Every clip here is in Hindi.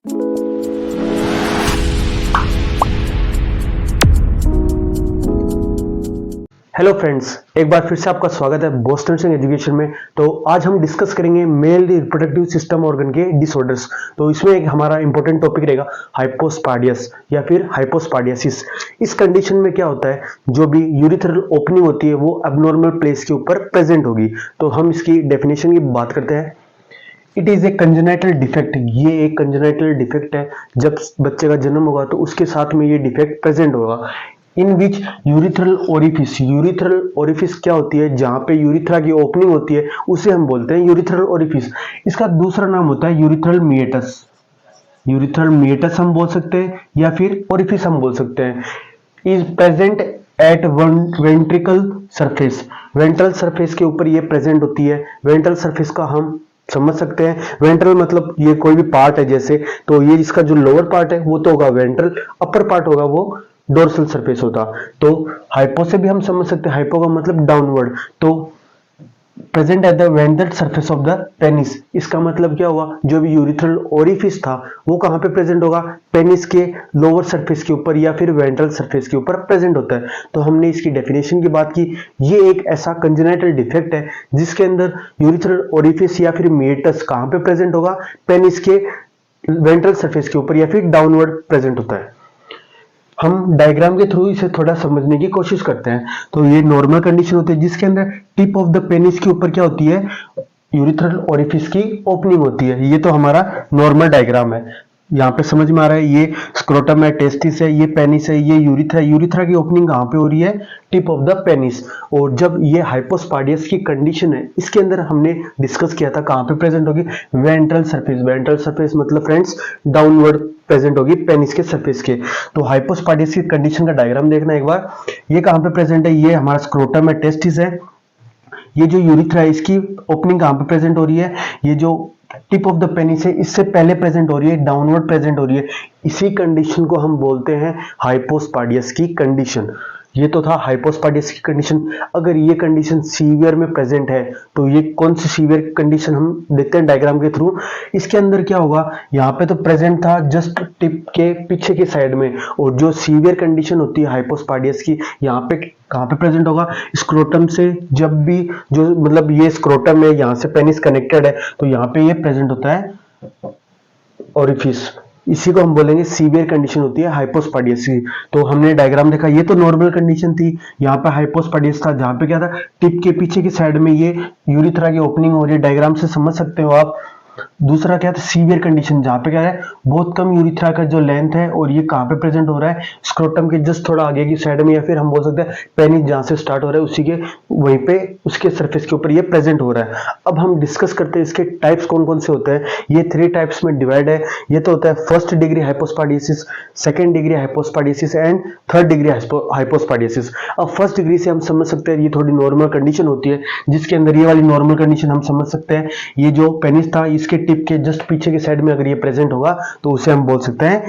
हेलो फ्रेंड्स, एक बार फिर से आपका स्वागत है बोस्टन सिंह एजुकेशन में। तो आज हम डिस्कस करेंगे मेल रिप्रोडक्टिव सिस्टम ऑर्गन के डिसऑर्डर्स। तो इसमें एक हमारा इंपॉर्टेंट टॉपिक रहेगा हाइपोस्पाडियस या फिर हाइपोस्पाडियासिस। इस कंडीशन में क्या होता है, जो भी यूरिथ्रल ओपनिंग होती है वो एबनॉर्मल प्लेस के ऊपर प्रेजेंट होगी। तो हम इसकी डेफिनेशन की बात करते हैं। It is a congenital defect. ये एक कंजेनाइटल डिफेक्ट है। जब बच्चे का जन्म होगा तो उसके साथ में ये डिफेक्ट प्रेजेंट होगा। इन विच यूरिथ्रल ओरिफिस, यूरिथ्रल ओरिफिस क्या होती है, जहां पे यूरिथ्रा की ओपनिंग होती है उसे हम बोलते हैं यूरिथ्रल ओरिफिस। इसका दूसरा नाम होता है यूरिथ्रल मिएटस। यूरिथ्रल मिएटस हम बोल सकते हैं या फिर ओरिफिस हम बोल सकते हैं। Is present at ventricle surface. Ventral surface के ऊपर ये प्रेजेंट होती है। वेंट्रल सरफेस का हम समझ सकते हैं, वेंट्रल मतलब ये कोई भी पार्ट है जैसे, तो ये इसका जो लोअर पार्ट है वो तो होगा वेंट्रल, अपर पार्ट होगा वो डोर्सल सरफेस होता। तो हाइपो से भी हम समझ सकते हैं, हाइपो का मतलब डाउनवर्ड। तो present at the ventral surface of the penis, इसका मतलब क्या हुआ, जो भी यूरिथ्रल ओरिफिस था वो कहां पे प्रेजेंट होगा, पेनिस के लोअर सरफेस के ऊपर या फिर वेंट्रल सरफेस के ऊपर प्रेजेंट होता है। तो हमने इसकी डेफिनेशन की बात की। ये एक ऐसा कंजेनाइटल डिफेक्ट है जिसके अंदर यूरिथ्रल ओरिफिस या फिर मिएटस कहां पे प्रेजेंट होगा, पेनिस के वेंट्रल सरफेस के ऊपर या फिर डाउनवर्ड प्रेजेंट होता है। हम डायग्राम के थ्रू इसे थोड़ा समझने की कोशिश करते हैं। तो ये नॉर्मल कंडीशन होती है जिसके अंदर टिप ऑफ द पेनिस के ऊपर क्या होती है, यूरिथ्रल ओरिफिस की ओपनिंग होती है। ये तो हमारा नॉर्मल डायग्राम है। यहाँ पे समझ में आ रहा है, ये स्क्रोटम है, टेस्टिस है, ये पेनिस है, ये यूरिथ्रा। यूरिथ्रा की ओपनिंग कहाँ पे हो रही है, टिप ऑफ द पेनिस। और जब ये हाइपोस्पाडियस की कंडीशन है, इसके अंदर हमने डिस्कस किया था कहाँ पे प्रेजेंट होगी, वेंट्रल सरफेस। वेंट्रल सरफेस मतलब फ्रेंड्स डाउनवर्ड प्रेजेंट होगी पेनिस के सरफेस के। तो हाइपोस्पाडियस की कंडीशन का डायग्राम देखना एक बार। ये कहाँ पे प्रेजेंट है, ये हमारा स्क्रोटम है, टेस्टिस है। ये जो यूरिथ्रा है इसकी ओपनिंग कहाँ पे प्रेजेंट हो रही है, ये जो टिप ऑफ द पेनिस है इससे पहले प्रेजेंट हो रही है, डाउनवर्ड प्रेजेंट हो रही है। इसी कंडीशन को हम बोलते हैं हाइपोस्पाडियस की कंडीशन। ये तो था हाइपोस्पाडियस की कंडीशन। अगर ये कंडीशन सीवियर में प्रेजेंट है तो ये कौन सी सीवियर कंडीशन हम देखते हैं डायग्राम के थ्रू। इसके अंदर क्या होगा, यहाँ पे तो प्रेजेंट था जस्ट टिप के पीछे के साइड में, और जो सीवियर कंडीशन होती है हाइपोस्पाडियस की, यहाँ पे कहाँ पे प्रेजेंट होगा, स्क्रोटम से। जब भी जो मतलब ये स्क्रोटम है, यहाँ से पेनिस कनेक्टेड है, तो यहाँ पे ये प्रेजेंट होता है ओरिफिस। इसी को हम बोलेंगे सीवियर कंडीशन होती है हाइपोस्पाडियस की। तो हमने डायग्राम देखा, ये तो नॉर्मल कंडीशन थी। यहाँ पे हाइपोस्पाडियस था जहां पे क्या था, टिप के पीछे की साइड में ये यूरिथ्रा की ओपनिंग हो रही है, डायग्राम से समझ सकते हो आप। दूसरा क्या था, सीवियर कंडीशन, जहां पे क्या है, बहुत कम यूरिथ्रा का जो लेंथ है, और ये कहां पे प्रेजेंट हो रहा है, स्क्रोटम के जस्ट थोड़ा आगे की साइड में, या फिर हम बोल सकते हैं पेनिस जहां से स्टार्ट हो रहा है उसी के वहीं पे उसके सरफेस के ऊपर ये प्रेजेंट हो रहा है। अब हम डिस्कस करते हैं इसके टाइप्स कौन कौन से होते हैं। ये 3 टाइप्स में डिवाइड है। ये तो होता है first degree hypospadias, second degree hypospadias and third degree hypospadias. अब फर्स्ट डिग्री से हम समझ सकते हैं ये थोड़ी नॉर्मल कंडीशन होती है, जिसके अंदर ये वाली नॉर्मल कंडीशन हम समझ सकते हैं। ये जो पेनिस था इसके टिप के जस्ट पीछे की साइड में अगर ये प्रेजेंट होगा तो उसे हम बोल सकते हैं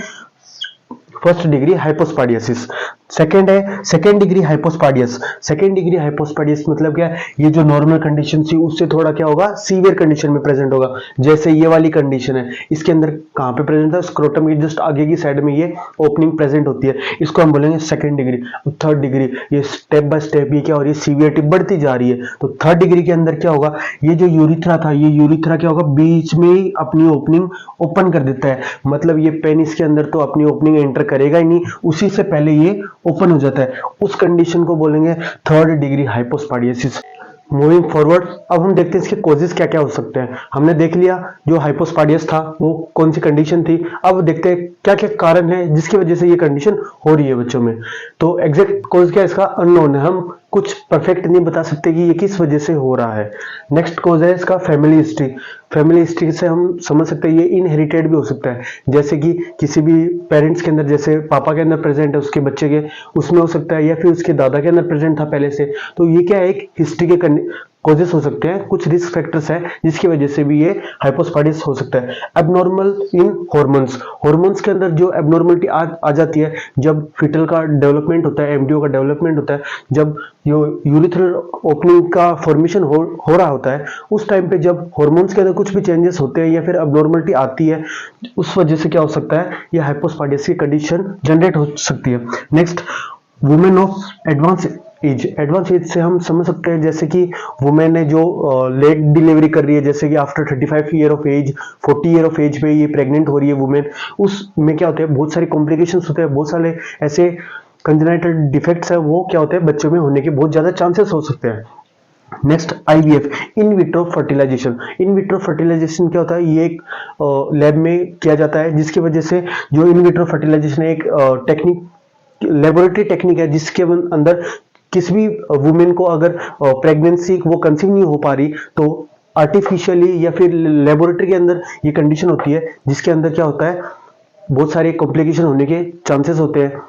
फर्स्ट डिग्री हाइपोस्पाडियसिस। सेकेंड है सेकेंड डिग्री हाइपोस्पाडियस। सेकेंड डिग्री हाइपोस्पाडियस मतलब क्या है, ये जो नॉर्मल कंडीशन थी उससे थोड़ा क्या होगा, सीवियर कंडीशन में प्रेजेंट होगा। जैसे ये वाली कंडीशन है, इसके अंदर कहां पे प्रेजेंट था, स्क्रोटम की जस्ट आगे की साइड में ये ओपनिंग प्रेजेंट होती है, इसको हम बोलेंगे सेकेंड डिग्री। थर्ड डिग्री, ये स्टेप बाय स्टेप ये क्या हो रही है, सीवियरिटी बढ़ती जा रही है। तो थर्ड डिग्री के अंदर क्या होगा, ये जो यूरिथ्रा था, ये यूरिथ्रा क्या होगा, बीच में ही अपनी ओपनिंग ओपन कर देता है। मतलब ये पेनिस के अंदर तो अपनी ओपनिंग एंटर करेगा ही नहीं, उसी से पहले ये ओपन हो जाता है। उस कंडीशन को बोलेंगे थर्ड डिग्री हाइपोस्पाडियसिस। मूविंग फॉरवर्ड, अब हम देखते हैं इसके कॉजेस क्या क्या हो सकते हैं। हमने देख लिया जो हाइपोस्पाडियस था वो कौन सी कंडीशन थी। अब देखते हैं क्या क्या कारण है जिसकी वजह से ये कंडीशन हो रही है बच्चों में। तो एग्जैक्ट कॉज क्या है इसका अननोन है, हम कुछ परफेक्ट नहीं बता सकते कि ये किस वजह से हो रहा है। नेक्स्ट कॉज है इसका फैमिली हिस्ट्री। फैमिली हिस्ट्री से हम समझ सकते हैं ये इनहेरिटेड भी हो सकता है, जैसे कि किसी भी पेरेंट्स के अंदर, जैसे पापा के अंदर प्रेजेंट है उसके बच्चे के, उसमें हो सकता है, या फिर उसके दादा के अंदर प्रेजेंट था पहले से। तो ये क्या है, एक हिस्ट्री के कॉजेस हो सकते हैं, कुछ रिस्क फैक्टर्स हैं जिसकी वजह से भी ये हाइपोस्पाइडिस हो सकता है। एबनॉर्मल इन हॉर्मोन्स, हॉर्मोन्स के अंदर जो एबनॉर्मलिटी आ जाती है जब फिटल का डेवलपमेंट होता है, एम्ब्रियो का डेवलपमेंट होता है, जब यूरिथ्रल ओपनिंग का फॉर्मेशन हो रहा होता है, उस टाइम पे जब हॉर्मोन्स के अंदर कुछ भी चेंजेस होते हैं या फिर एबनॉर्मलिटी आती है, उस वजह से क्या हो सकता है, ये हाइपोस्पाइडिस की कंडीशन जनरेट हो सकती है। Next, women of advance age, advance age से हम समझ सकते हैं जैसे कि वुमेन है जो लेट डिलीवरी कर रही है, जैसे कि after 35 year of age, 40 year of age पे ये प्रेग्नेंट हो रही है वुमेन, उसमें क्या होता है, बहुत सारे कॉम्प्लिकेशंस होते हैं, बहुत सारे ऐसे कंजेनाइटल डिफेक्ट्स है, वो क्या होते हैं, बच्चों में होने के बहुत ज्यादा चांसेस हो सकते हैं। Next, IVF, in vitro fertilisation. In vitro fertilisation क्या होता है, ये एक लैब में किया जाता है, जिसकी वजह से जो इन विट्रो फर्टिलाइजेशन एक टेक्निक, लेबोरेटरी टेक्निक है, जिसके अंदर किसी भी वुमेन को अगर प्रेगनेंसी वो कंसीव नहीं हो पा रही, तो आर्टिफिशियली या फिर लेबोरेटरी के अंदर ये कंडीशन होती है, जिसके अंदर क्या होता है, बहुत सारे कॉम्प्लिकेशन होने के चांसेस होते हैं।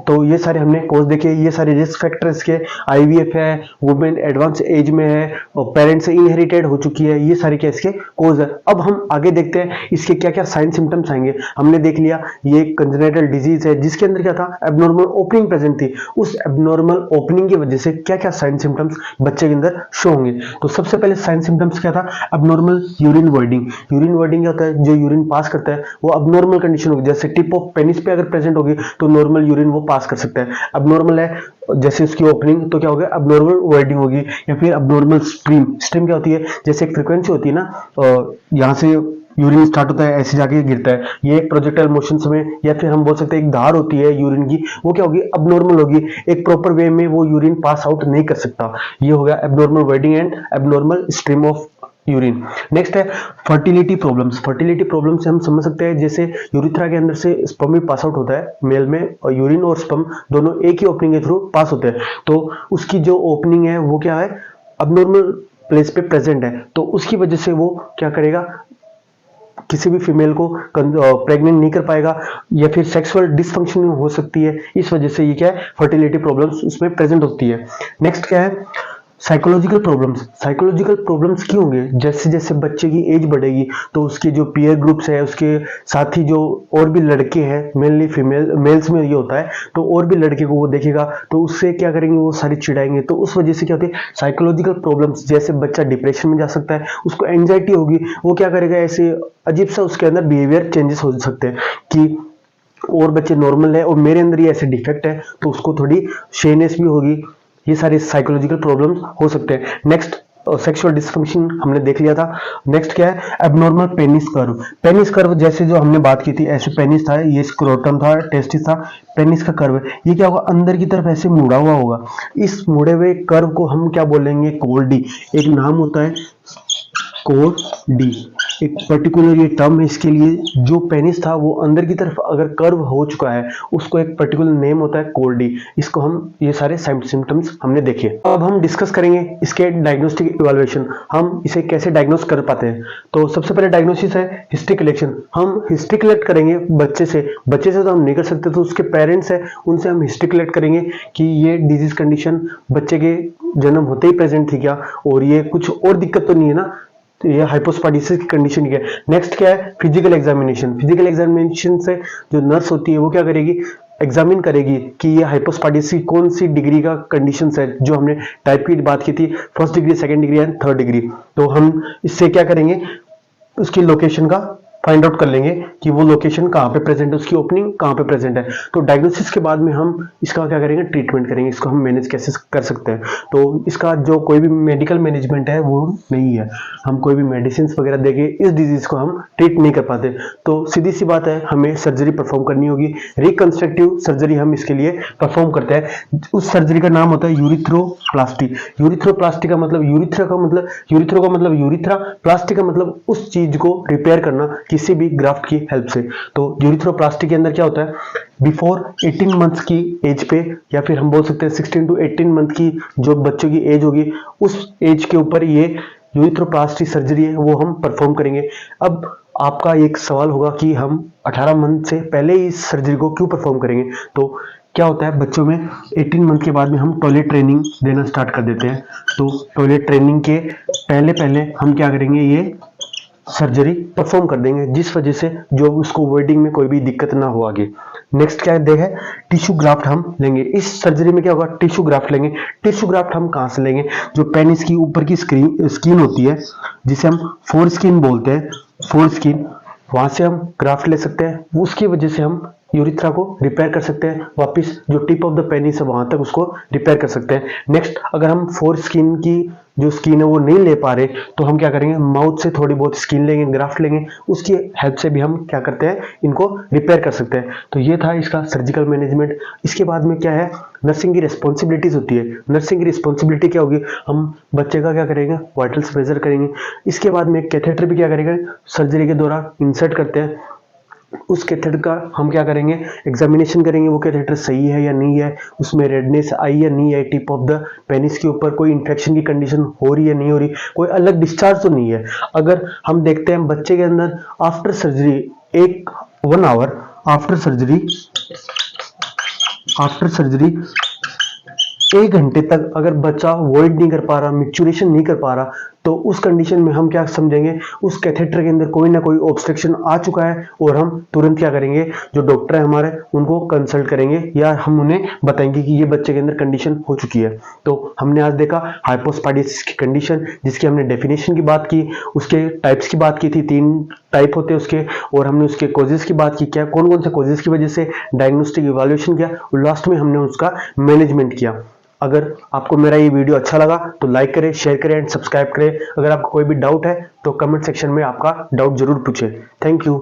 तो ये सारे हमने कोर्स देखे, ये सारे रिस्क फैक्टर्स के, आईवीएफ है, वुमेन एडवांस एज में है, और पेरेंट्स से इनहेरिटेड हो चुकी है, ये सारे क्या इसके कोज है। अब हम आगे देखते हैं इसके क्या क्या साइन सिम्टम्स आएंगे। हमने देख लिया ये कंजेनिटल डिजीज है जिसके अंदर क्या था, एबनॉर्मल ओपनिंग प्रेजेंट थी, उस एबनॉर्मल ओपनिंग की वजह से क्या क्या साइन सिम्टम्स बच्चे के अंदर शो होंगे। तो सबसे पहले साइन सिम्टम्स क्या था, abnormal urine voiding. Urine voiding क्या होता है, जो यूरिन पास करता है वो एबनॉर्मल कंडीशन होगी, जैसे टिप ऑफ पेनिस पे अगर प्रेजेंट होगी तो नॉर्मल यूरिन वो पास कर सकता है। अबनॉर्मल है जैसे उसकी ओपनिंग, तो क्या होगा, अबनॉर्मल वॉइडिंग होगी, या फिर अबनॉर्मल स्ट्रीम। स्ट्रीम क्या होती है, जैसे एक फ्रीक्वेंसी होती है ना, यहाँ से यूरिन स्टार्ट होता है, ऐसे जाके गिरता है, ये एक प्रोजेक्टाइल मोशन में, या फिर हम बोल सकते हैं एक धार होती है यूरिन की, वो क्या होगी, अबनॉर्मल होगी, एक प्रॉपर वे में वो यूरिन पास आउट नहीं कर सकता। ये हो गया abnormal voiding and abnormal stream of urine. Next है फर्टिलिटी प्रॉब्लम्स। फर्टिलिटी प्रॉब्लम से हम समझ सकते हैं जैसे यूरिथ्रा के अंदर से स्पर्म भी पास आउट होता है मेल में, और यूरिन और स्पर्म दोनों एक ही ओपनिंग के थ्रू पास होते हैं, तो उसकी जो ओपनिंग है वो क्या है, अबनॉर्मल प्लेस पे प्रेजेंट है, तो उसकी वजह से वो क्या करेगा, किसी भी फीमेल को प्रेग्नेंट नहीं कर पाएगा, या फिर सेक्सुअल डिसफंक्शन हो सकती है। इस वजह से ये क्या है, फर्टिलिटी प्रॉब्लम्स उसमें प्रेजेंट होती है। नेक्स्ट क्या है, साइकोलॉजिकल प्रॉब्लम्स। साइकोलॉजिकल प्रॉब्लम्स क्यों होंगे, जैसे जैसे बच्चे की एज बढ़ेगी तो उसके जो पीयर ग्रुप्स है, उसके साथ ही जो और भी लड़के हैं, मेनली फीमेल, मेल्स में ये होता है, तो और भी लड़के को वो देखेगा तो उससे क्या करेंगे, वो सारी चिढ़ाएंगे, तो उस वजह से क्या होती है, साइकोलॉजिकल प्रॉब्लम्स, जैसे बच्चा डिप्रेशन में जा सकता है, उसको एंजाइटी होगी, वो क्या करेगा, ऐसे अजीब सा उसके अंदर बिहेवियर चेंजेस हो सकते हैं कि और बच्चे नॉर्मल है और मेरे अंदर ये ऐसे डिफेक्ट है, तो उसको थोड़ी शेनेस भी होगी। ये सारे साइकोलॉजिकल प्रॉब्लम्स हो सकते हैं। नेक्स्ट, सेक्सुअल डिसफंक्शन हमने देख लिया था। नेक्स्ट क्या है, abnormal penis curve. Penis curve जैसे जो हमने बात की थी, ऐसे पेनिस था, ये स्क्रोटम था, टेस्टिस था, पेनिस का कर्व ये क्या होगा, अंदर की तरफ ऐसे मुड़ा हुआ होगा। इस मुड़े हुए कर्व को हम क्या बोलेंगे, कोर्डी। एक नाम होता है कोर्डी, एक पर्टिकुलर ये टर्म है इसके लिए। जो पेनिस था वो अंदर की तरफ अगर कर्व हो चुका है, उसको एक पर्टिकुलर नेम होता है कोर्डी। इसको हम, ये सारे सिम्टम्स हमने देखे। अब हम डिस्कस करेंगे इसके डायग्नोस्टिक इवैल्यूएशन, हम इसे कैसे डायग्नोस कर पाते हैं। तो सबसे पहले डायग्नोसिस है हिस्ट्री कलेक्शन। हम हिस्ट्री कलेक्ट करेंगे बच्चे से तो हम नहीं कर सकते, तो उसके पेरेंट्स है उनसे हम हिस्ट्री कलेक्ट करेंगे कि ये डिजीज कंडीशन बच्चे के जन्म होते ही प्रेजेंट थी क्या, और ये कुछ और दिक्कत तो नहीं है ना, तो ये हाइपोस्पाइडिसिस की कंडीशन क्या है। नेक्स्ट क्या है, फिजिकल एग्जामिनेशन। फिजिकल एग्जामिनेशन से जो नर्स होती है वो क्या करेगी, एग्जामिन करेगी कि ये हाइपोस्पाइडिसिस कौन सी डिग्री का कंडीशंस है, जो हमने टाइप की बात की थी, first degree, second degree and third degree. तो हम इससे क्या करेंगे, उसकी लोकेशन का फाइंड आउट कर लेंगे कि वो लोकेशन कहाँ पे प्रेजेंट है, उसकी ओपनिंग कहाँ पे प्रेजेंट है। तो डायग्नोसिस के बाद में हम इसका क्या करेंगे, ट्रीटमेंट करेंगे, इसको हम मैनेज कैसे कर सकते हैं। तो इसका जो कोई भी मेडिकल मैनेजमेंट है वो नहीं है, हम कोई भी मेडिसिन वगैरह देके इस डिजीज को हम ट्रीट नहीं कर पाते। तो सीधी सी बात है, हमें सर्जरी परफॉर्म करनी होगी, रिकंस्ट्रक्टिव सर्जरी हम इसके लिए परफॉर्म करते हैं। उस सर्जरी का नाम होता है यूरिथ्रोप्लास्टी। यूरिथ्रोप्लास्टी का मतलब, यूरिथ्रो का मतलब यूरिथ्रा, प्लास्टी का मतलब उस चीज को रिपेयर करना किसी भी ग्राफ्ट की हेल्प से। तो यूरिथ्रोप्लास्टी के अंदर क्या होता है, बिफोर 18 मंथ्स की एज पे, या फिर हम बोल सकते हैं 16 to 18 मंथ की जो बच्चों की एज होगी, उस एज के ऊपर ये यूरिथ्रोप्लास्टी सर्जरी है वो हम परफॉर्म करेंगे। अब आपका एक सवाल होगा कि हम 18 मंथ से पहले इस सर्जरी को क्यों परफॉर्म करेंगे। तो क्या होता है बच्चों में 18 मंथ के बाद में हम टॉयलेट ट्रेनिंग देना स्टार्ट कर देते हैं। तो टॉयलेट ट्रेनिंग के पहले पहले हम क्या करेंगे, ये सर्जरी परफॉर्म कर देंगे, जिस वजह से जो उसको वर्डिंग में कोई भी दिक्कत ना हो आगे। नेक्स्ट क्या देखा है, टिश्यू ग्राफ्ट हम लेंगे। इस सर्जरी में क्या होगा, टिश्यू ग्राफ्ट लेंगे। टिश्यू ग्राफ्ट हम कहाँ से लेंगे, जो पेनिस की ऊपर की स्किन होती है, जिसे हम फोर स्किन बोलते हैं, फोर स्किन, वहां से हम ग्राफ्ट ले सकते हैं। उसकी वजह से हम यूरिथ्रा को रिपेयर कर सकते हैं, वापस जो टिप ऑफ द पेनिस है वहां तक उसको रिपेयर कर सकते हैं। नेक्स्ट, अगर हम फोर स्किन की जो स्किन है वो नहीं ले पा रहे, तो हम क्या करेंगे, माउथ से थोड़ी बहुत स्किन लेंगे, ग्राफ्ट लेंगे, उसकी हेल्प से भी हम क्या करते हैं, इनको रिपेयर कर सकते हैं। तो ये था इसका सर्जिकल मैनेजमेंट। इसके बाद में क्या है, नर्सिंग की रिस्पॉन्सिबिलिटीज होती है। नर्सिंग की रिस्पॉन्सिबिलिटी क्या होगी, हम बच्चे का क्या करेंगे, वाइटल्स मेजर करेंगे। इसके बाद में कैथेटर भी क्या करेंगे, सर्जरी के दौरान इंसर्ट करते हैं। उस कैथेटर का हम क्या करेंगे, एग्जामिनेशन करेंगे, वो कैथेटर सही है या नहीं है, उसमें रेडनेस आई या नहीं आई, टिप ऑफ द पेनिस के ऊपर कोई इंफेक्शन की कंडीशन हो रही है नहीं हो रही, कोई अलग डिस्चार्ज तो नहीं है। अगर हम देखते हैं बच्चे के अंदर after surgery 1 hour after surgery 1 घंटे तक अगर बच्चा वॉइड नहीं कर पा रहा, मिक्चुरेशन नहीं कर पा रहा, तो उस कंडीशन में हम क्या समझेंगे, उस कैथेटर के अंदर कोई ना कोई ऑब्स्ट्रक्शन आ चुका है, और हम तुरंत क्या करेंगे, जो डॉक्टर है हमारे उनको कंसल्ट करेंगे, या हम उन्हें बताएंगे कि ये बच्चे के अंदर कंडीशन हो चुकी है। तो हमने आज देखा हाइपोस्पाइडिस की कंडीशन, जिसकी हमने डेफिनेशन की बात की, उसके टाइप्स की बात की थी, 3 टाइप होते हैं उसके, और हमने उसके कॉजेस की बात की, क्या कौन कौन से कॉजेस की वजह से डायग्नोस्टिक इवैल्यूएशन किया, और लास्ट में हमने उसका मैनेजमेंट किया। अगर आपको मेरा ये वीडियो अच्छा लगा तो लाइक करें, शेयर करें एंड सब्सक्राइब करें। अगर आपको कोई भी डाउट है तो कमेंट सेक्शन में आपका डाउट जरूर पूछें। Thank you.